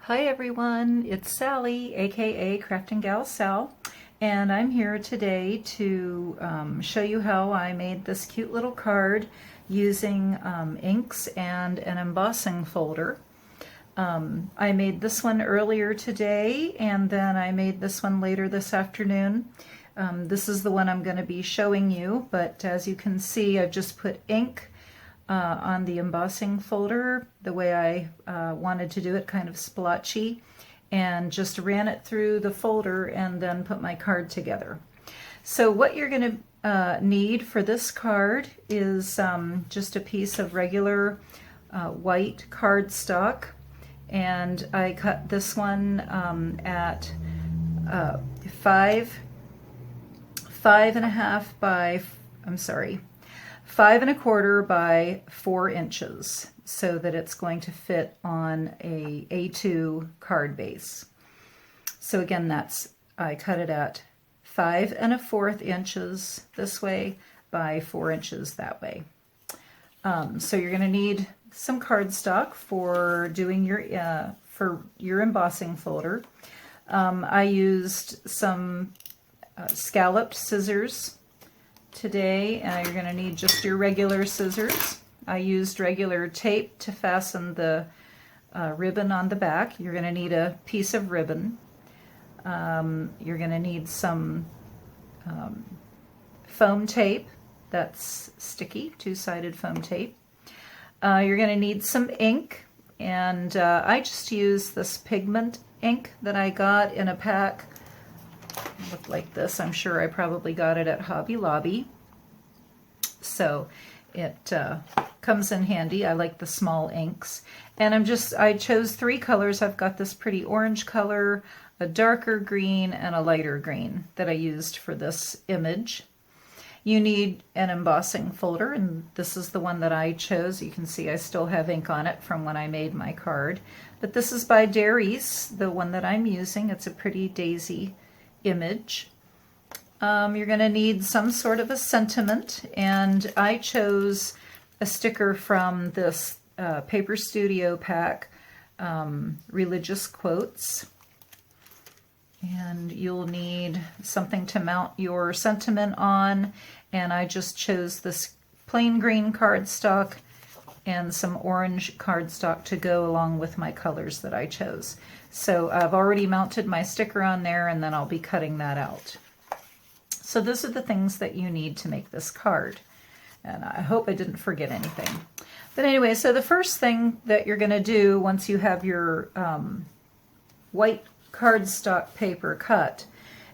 Hi everyone, it's Sally, aka Crafting Gal Sal, and I'm here today to show you how I made this cute little card using inks and an embossing folder. I made this one earlier today, and then I made this one later this afternoon. This is the one I'm going to be showing you, but as you can see, I've just put ink on the embossing folder the way I wanted to do it, kind of splotchy, and just ran it through the folder and then put my card together. So what you're going to need for this card is just a piece of regular white cardstock, and I cut this one at 5.25 by, I'm sorry, 5.25 by 4 inches, so that it's going to fit on a A2 card base. So again, I cut it at 5.25 inches this way by 4 inches that way. So you're going to need some cardstock for doing your embossing folder. I used some scalloped scissors today. You're going to need just your regular scissors. I used regular tape to fasten the ribbon on the back. You're going to need a piece of ribbon. You're going to need some foam tape that's sticky, two-sided foam tape. You're going to need some ink, and I just used this pigment ink that I got in a pack. Look like this. I'm sure I probably got it at Hobby Lobby. So it comes in handy. I like the small inks. And I chose 3 colors. I've got this pretty orange color, a darker green, and a lighter green that I used for this image. You need an embossing folder, and this is the one that I chose. You can see I still have ink on it from when I made my card. But this is by Derry's, the one that I'm using. It's a pretty daisy image. You're going to need some sort of a sentiment, and I chose a sticker from this Paper Studio pack, Religious Quotes. And you'll need something to mount your sentiment on, and I just chose this plain green cardstock and some orange cardstock to go along with my colors that I chose. So I've already mounted my sticker on there, and then I'll be cutting that out. So those are the things that you need to make this card. And I hope I didn't forget anything. But anyway, so the first thing that you're going to do once you have your white cardstock paper cut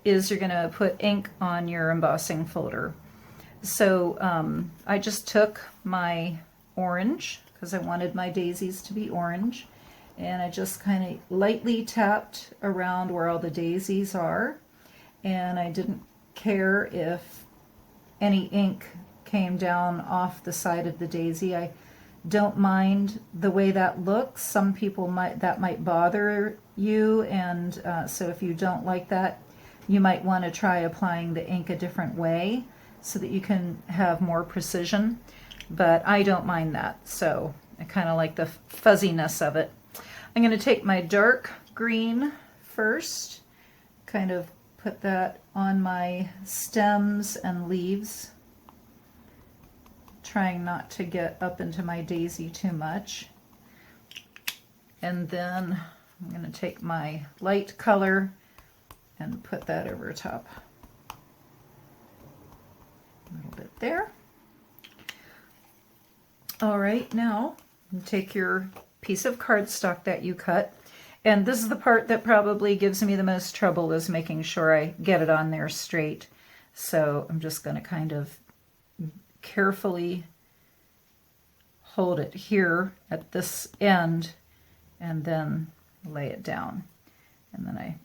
is you're going to put ink on your embossing folder. So I just took my orange, because I wanted my daisies to be orange, and I just kind of lightly tapped around where all the daisies are, and I didn't care if any ink came down off the side of the daisy. I don't mind the way that looks. Some people that might bother you, and so if you don't like that, you might want to try applying the ink a different way so that you can have more precision. But I don't mind that, so I kind of like the fuzziness of it. I'm going to take my dark green first, kind of put that on my stems and leaves, trying not to get up into my daisy too much. And then I'm going to take my light color and put that over top. A little bit there. All right, now take your piece of cardstock that you cut, and this is the part that probably gives me the most trouble, is making sure I get it on there straight. So I'm just going to kind of carefully hold it here at this end and then lay it down.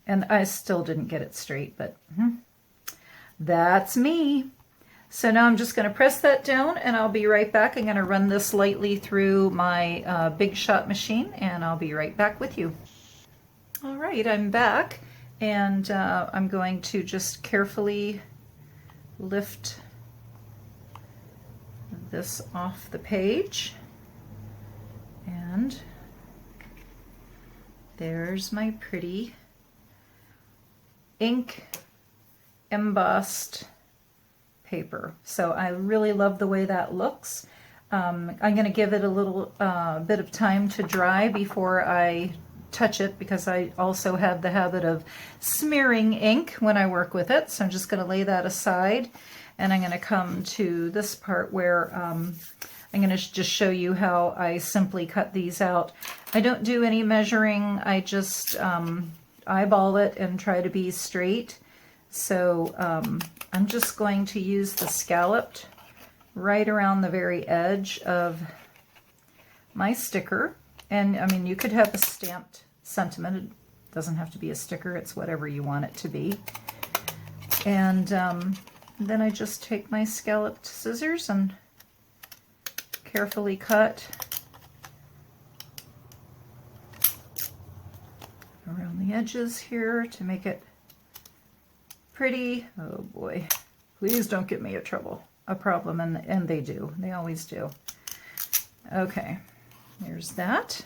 And I still didn't get it straight, but that's me. So now I'm just going to press that down, and I'll be right back. I'm going to run this lightly through my Big Shot machine, and I'll be right back with you. All right, I'm back, and I'm going to just carefully lift this off the page, and There's my pretty ink embossed paper. So I really love the way that looks. I'm going to give it a little bit of time to dry before I touch it, because I also have the habit of smearing ink when I work with it. So I'm just going to lay that aside, and I'm going to come to this part where I'm going to just show you how I simply cut these out. I don't do any measuring. I just eyeball it and try to be straight. So I'm just going to use the scalloped right around the very edge of my sticker. And I mean, you could have a stamped sentiment. It doesn't have to be a sticker. It's whatever you want it to be. And then I just take my scalloped scissors and carefully cut around the edges here to make it pretty. Oh boy, please don't get me a problem, and they do. They always do. Okay. There's that.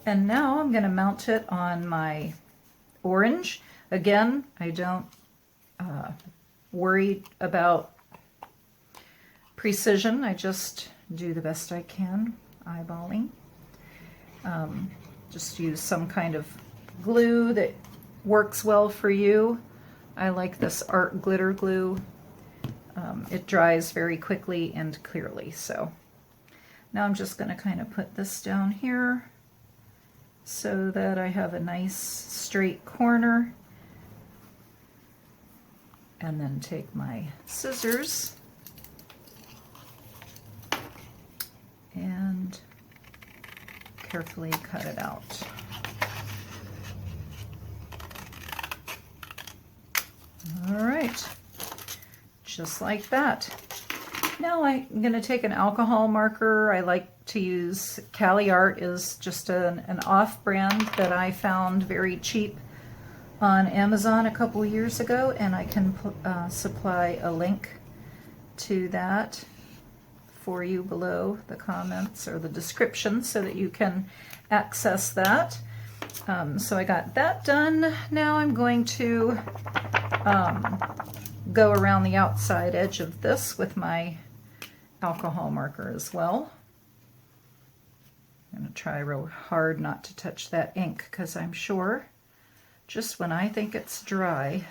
And now I'm going to mount it on my orange. Again, I don't worry about precision. I just do the best I can, eyeballing. Just use some kind of glue that works well for you. I like this art glitter glue. It dries very quickly and clearly, so. Now I'm just going to kind of put this down here so that I have a nice straight corner, and then take my scissors and carefully cut it out. All right, just like that. Now I'm going to take an alcohol marker. I like to use Caliart, is just an off-brand that I found very cheap on Amazon a couple years ago, and I can supply a link to that for you below the comments or the description so that you can access that. So I got that done. Now I'm going to go around the outside edge of this with my alcohol marker as well. I'm going to try real hard not to touch that ink, because I'm sure just when I think it's dry,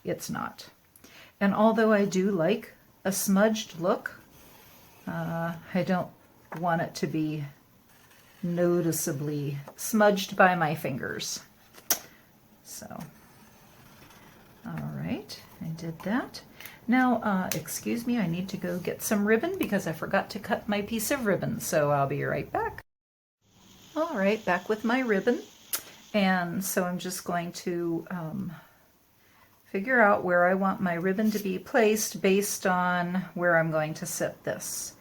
it's not. And although I do like a smudged look, I don't want it to be noticeably smudged by my fingers. So, all right, I did that. Now, excuse me, I need to go get some ribbon because I forgot to cut my piece of ribbon, so I'll be right back. All right, back with my ribbon. And so I'm just going to figure out where I want my ribbon to be placed based on where I'm going to set this.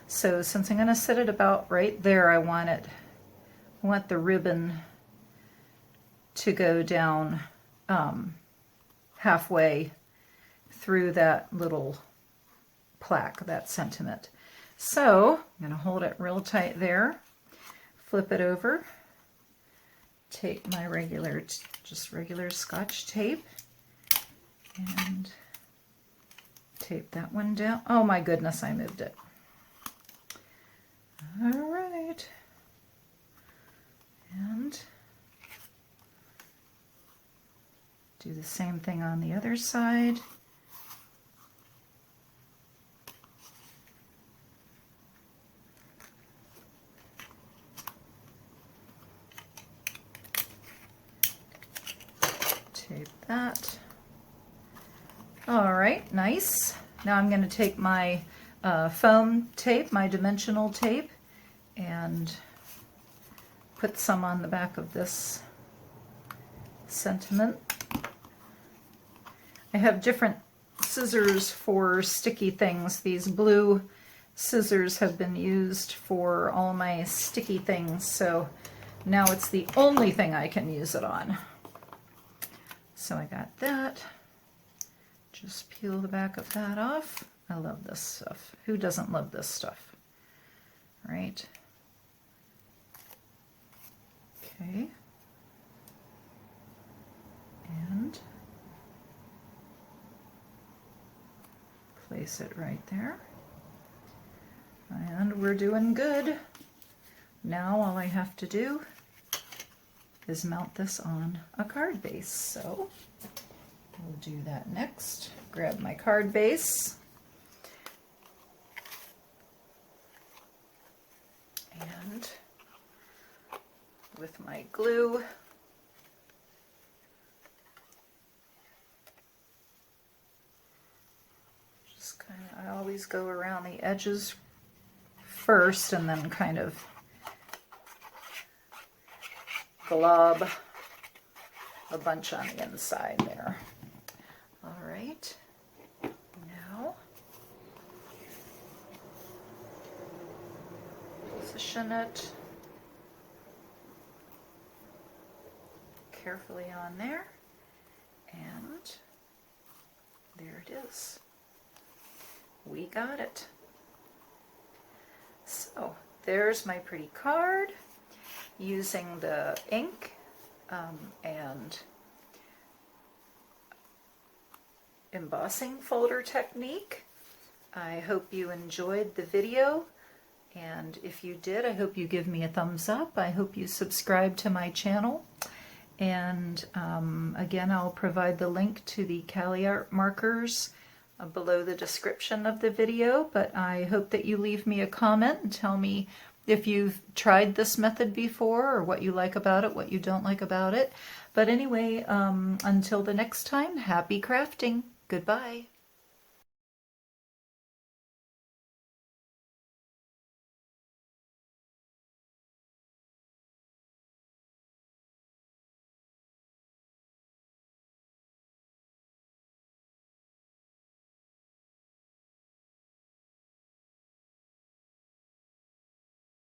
So since I'm going to set it about right there, I want the ribbon to go down halfway through that little plaque, that sentiment. So I'm going to hold it real tight there, flip it over, take my regular Scotch tape, and tape that one down. Oh my goodness, I moved it. All right. And do the same thing on the other side. Tape that. All right, nice. Now I'm going to take my foam tape, my dimensional tape, and put some on the back of this sentiment. I have different scissors for sticky things. These blue scissors have been used for all my sticky things, so now it's the only thing I can use it on. So I got that. Just peel the back of that off. I love this stuff. Who doesn't love this stuff? Right? Okay. Place it right there. And we're doing good. Now all I have to do is mount this on a card base. So we'll do that next. Grab my card base. And with my glue, just kind of, I always go around the edges first and then kind of glob a bunch on the inside there. All right, now position it carefully on there, and there it is. We got it. So there's my pretty card using the ink and embossing folder technique. I hope you enjoyed the video, and if you did, I hope you give me a thumbs up. I hope you subscribe to my channel, and again, I'll provide the link to the Caliart markers below the description of the video, but I hope that you leave me a comment and tell me if you've tried this method before, or what you like about it, what you don't like about it. But anyway, until the next time, happy crafting. Goodbye.